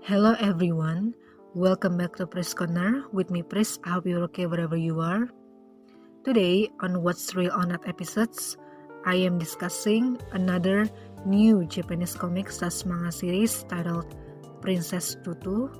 Hello everyone, welcome back to Pris Corner with me Pris. I hope you're okay wherever you are. Today on What's Real or Not episodes, I am discussing another new Japanese comics/ manga series titled Princess Tutu.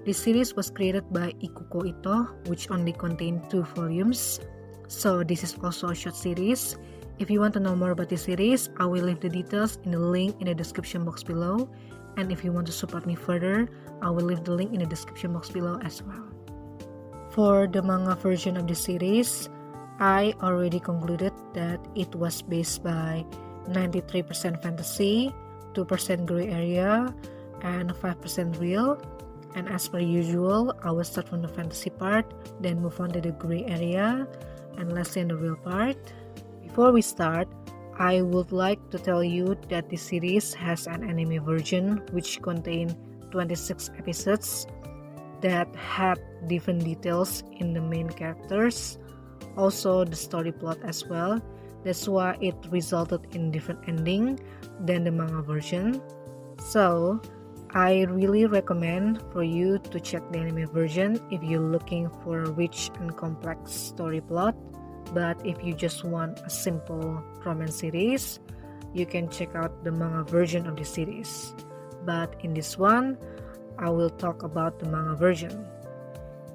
This series was created by Ikuko Ito, which only contained 2 volumes. So this is also a short series. If you want to know more about this series, I will leave the details in the link in the description box below. And if you want to support me further, I will leave the link in the description box below as well. For the manga version of the series, I already concluded that it was based by 93% fantasy, 2% gray area, and 5% real. And as per usual, I will start from the fantasy part, then move on to the gray area, and lastly on the real part. Before we start, I would like to tell you that this series has an anime version which contains 26 episodes that had different details in the main characters, also the story plot as well. That's why it resulted in different ending than the manga version. So, I really recommend for you to check the anime version if you're looking for a rich and complex story plot. But if you just want a simple romance series, you can check out the manga version of the series. But in this one, I will talk about the manga version.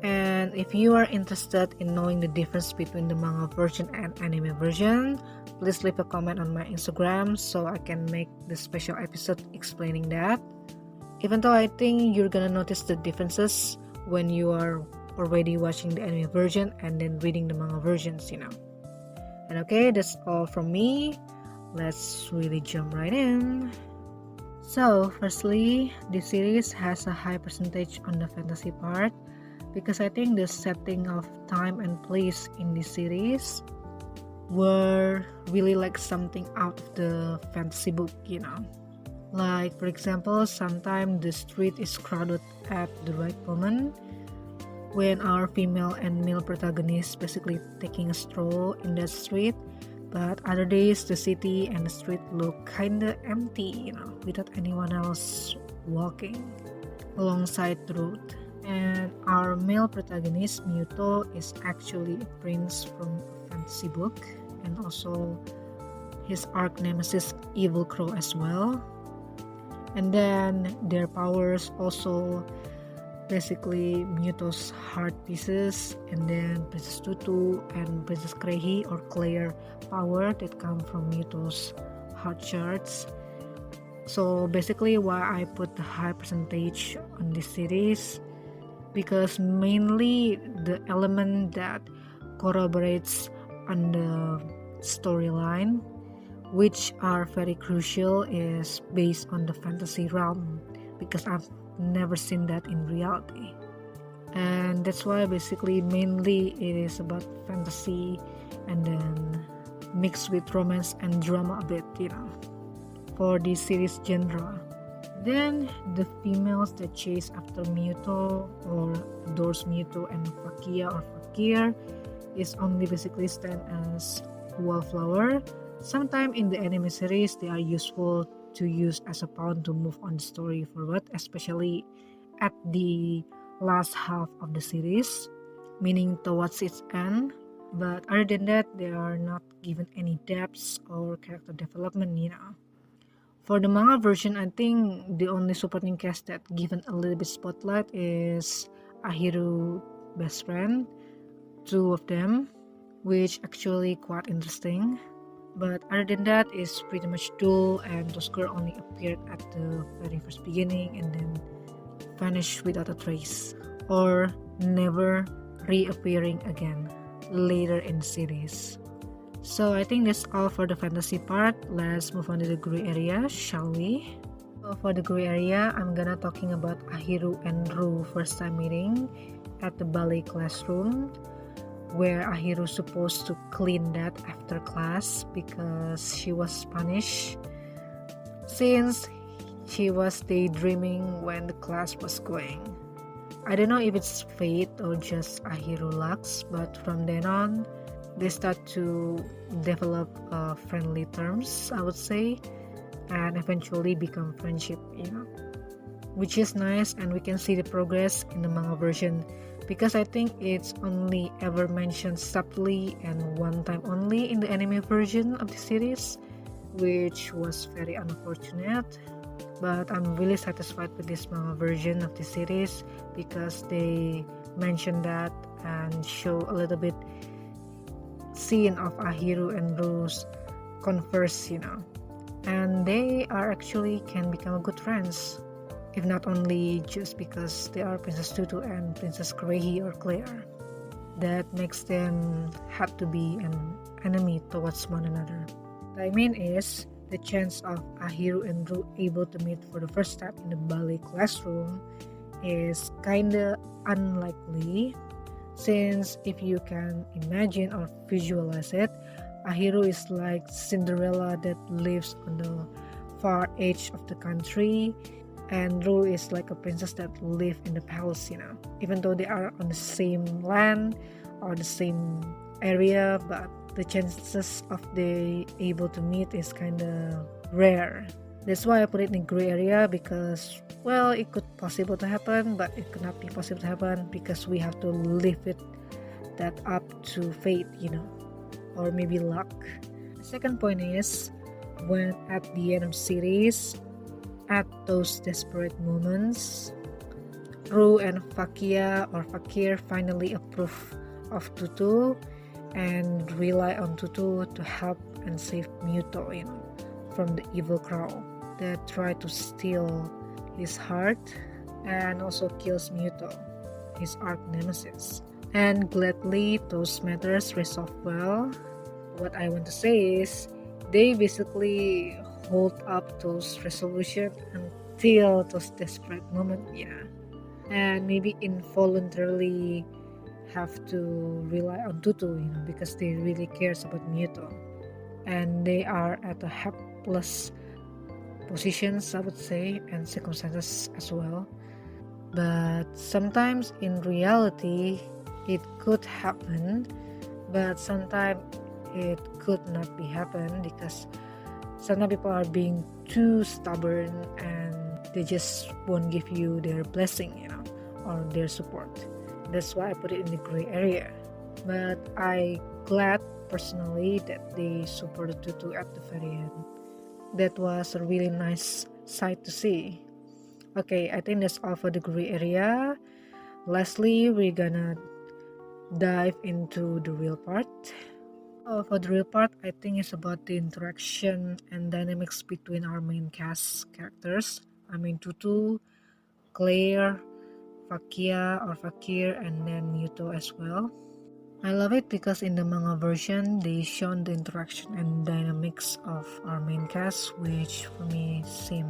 And if you are interested in knowing the difference between the manga version and anime version, please leave a comment on my Instagram so I can make the special episode explaining that. Even though I think you're gonna notice the differences when you are already watching the anime version and then reading the manga versions, And okay, that's all from me. Let's really jump right in. So, firstly, this series has a high percentage on the fantasy part because I think the setting of time and place in this series were really like something out of the fantasy book, Like, for example, sometimes the street is crowded at the right moment when our female and male protagonists basically taking a stroll in that street, but other days the city and the street look kinda empty, without anyone else walking alongside the road. And our male protagonist Myuto is actually a prince from a fantasy book, and also his arch nemesis Evil Crow as well. And then their powers also basically Myuto's heart pieces, and then Princess Tutu and Princess Krehi or Claire power that come from Myuto's heart shards. So basically why I put the high percentage on this series, because mainly the element that corroborates on the storyline, which are very crucial, is based on the fantasy realm, because I've never seen that in reality. And that's why basically mainly it is about fantasy and then mixed with romance and drama a bit, for this series genre. Then the females that chase after Myuto or adores Myuto and Fakia or Fakir is only basically stand as wallflower. Sometimes in the anime series they are useful to use as a pawn to move on the story forward, especially at the last half of the series, meaning towards its end. But other than that, they are not given any depths or character development, For the manga version, I think the only supporting cast that given a little bit spotlight is Ahiru best friend, 2 of them, which actually quite interesting. But other than that, it's pretty much dull, and those girls only appeared at the very first beginning and then vanished without a trace, or never reappearing again later in the series. So I think that's all for the fantasy part. Let's move on to the gray area, shall we? So for the gray area, I'm gonna talking about Ahiru and Ru first time meeting at the ballet classroom, where Ahiru supposed to clean that after class because she was punished since she was daydreaming when the class was going. I don't know if it's fate or just Ahiru lucks, but from then on they start to develop friendly terms, I would say, and eventually become friendship, which is nice, and we can see the progress in the manga version, because I think it's only ever mentioned subtly and one time only in the anime version of the series, which was very unfortunate. But I'm really satisfied with this manga version of the series because they mention that and show a little bit scene of Ahiru and Rose converse, and they are actually can become good friends, if not only just because they are Princess Tutu and Princess Kurehi or Claire. That makes them have to be an enemy towards one another. What I mean is, the chance of Ahiru and Ru able to meet for the first time in the ballet classroom is kinda unlikely, since if you can imagine or visualize it, Ahiru is like Cinderella that lives on the far edge of the country, and Ru is like a princess that live in the palace, even though they are on the same land or the same area, but the chances of they able to meet is kind of rare. That's why I put it in gray area, because well, it could possible to happen, but it could not be possible to happen because we have to leave it that up to fate, or maybe luck. The second point is, when at the end of the series, at those desperate moments, Ru and Fakir finally approve of Tutu and rely on Tutu to help and save Muto, from the evil crow that tried to steal his heart and also kills Muto, his arch nemesis. And gladly, those matters resolve well. What I want to say is, they basically hold up those resolution until those desperate moment, and maybe involuntarily have to rely on Tutu, because they really cares about Muto, and they are at a helpless positions, I would say, and circumstances as well. But sometimes in reality, it could happen, but sometimes it could not be happen, because sometimes people are being too stubborn and they just won't give you their blessing, or their support. That's why I put it in the gray area. But I glad personally that they supported Tutu at the very end. That was a really nice sight to see. Okay, I think that's all for the gray area. Lastly, we're gonna dive into the real part. For the real part, I think it's about the interaction and dynamics between our main cast characters. I mean Tutu, Claire, Fakir, and then Muto as well. I love it because in the manga version, they shown the interaction and dynamics of our main cast, which for me seem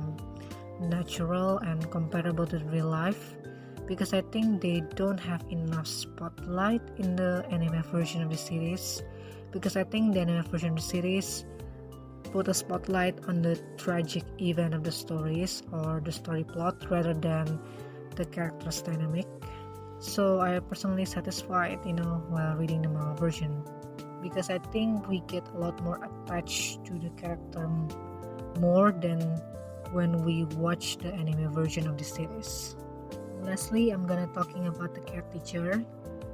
natural and comparable to real life, because I think they don't have enough spotlight in the anime version of the series, because I think the anime version of the series put a spotlight on the tragic event of the stories or the story plot rather than the characters dynamic. So I am personally satisfied, while reading the manga version, because I think we get a lot more attached to the character more than when we watch the anime version of the series. Lastly, I'm gonna talking about the cat teacher.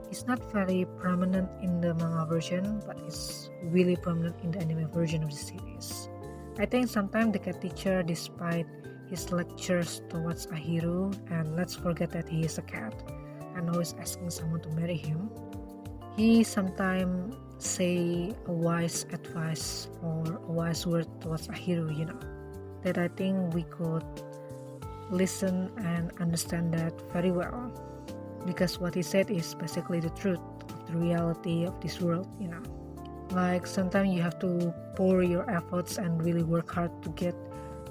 It's not very prominent in the manga version, but it's really prominent in the anime version of the series. I think sometimes the cat teacher, despite his lectures towards Ahiru, and let's forget that he is a cat and always asking someone to marry him, he sometimes say a wise advice or a wise word towards Ahiru, that I think we could listen and understand that very well, because what he said is basically the truth of the reality of this world, like sometimes you have to pour your efforts and really work hard to get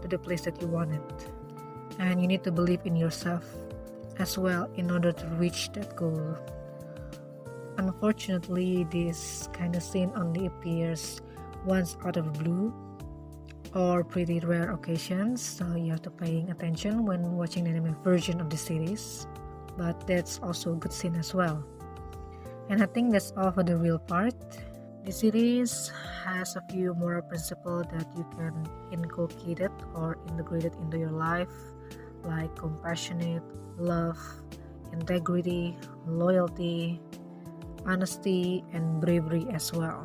to the place that you wanted, and you need to believe in yourself as well in order to reach that goal. Unfortunately, this kind of scene only appears once out of the blue or pretty rare occasions, so you have to paying attention when watching the anime version of the series, but that's also a good scene as well. And I think that's all for the real part. The series has a few moral principles that you can inculcate it or integrate it into your life, like compassionate, love, integrity, loyalty, honesty, and bravery as well.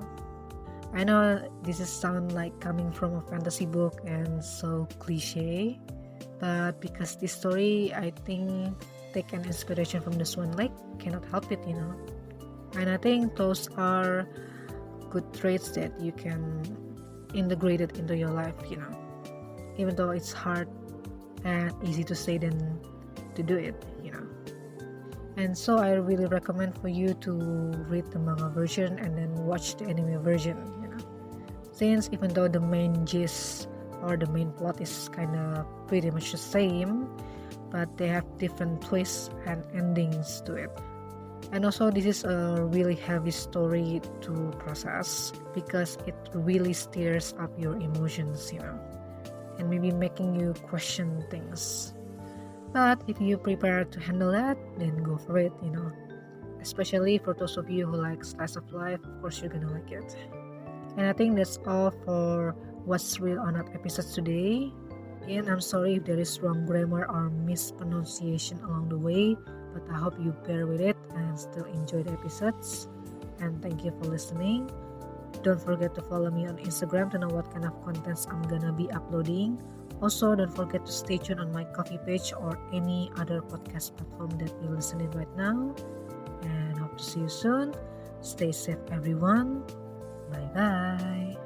I know this is sound like coming from a fantasy book and so cliche, but because this story, I think, take an inspiration from the Swan Lake, cannot help it, And I think those are good traits that you can integrate it into your life, Even though it's hard and easy to say than to do it, And so I really recommend for you to read the manga version and then watch the anime version, Since even though the main gist or the main plot is kind of pretty much the same, but they have different twists and endings to it. And also this is a really heavy story to process because it really stirs up your emotions, and maybe making you question things. But if you prepare to handle that, then go for it, Especially for those of you who like slice of life, of course you're gonna like it. And I think that's all for What's Real or Not episodes today. Again, I'm sorry if there is wrong grammar or mispronunciation along the way, but I hope you bear with it and still enjoy the episodes. And thank you for listening. Don't forget to follow me on Instagram to know what kind of contents I'm gonna be uploading. Also, don't forget to stay tuned on my Coffee page or any other podcast platform that you're listening right now. And hope to see you soon. Stay safe, everyone. Bye-bye.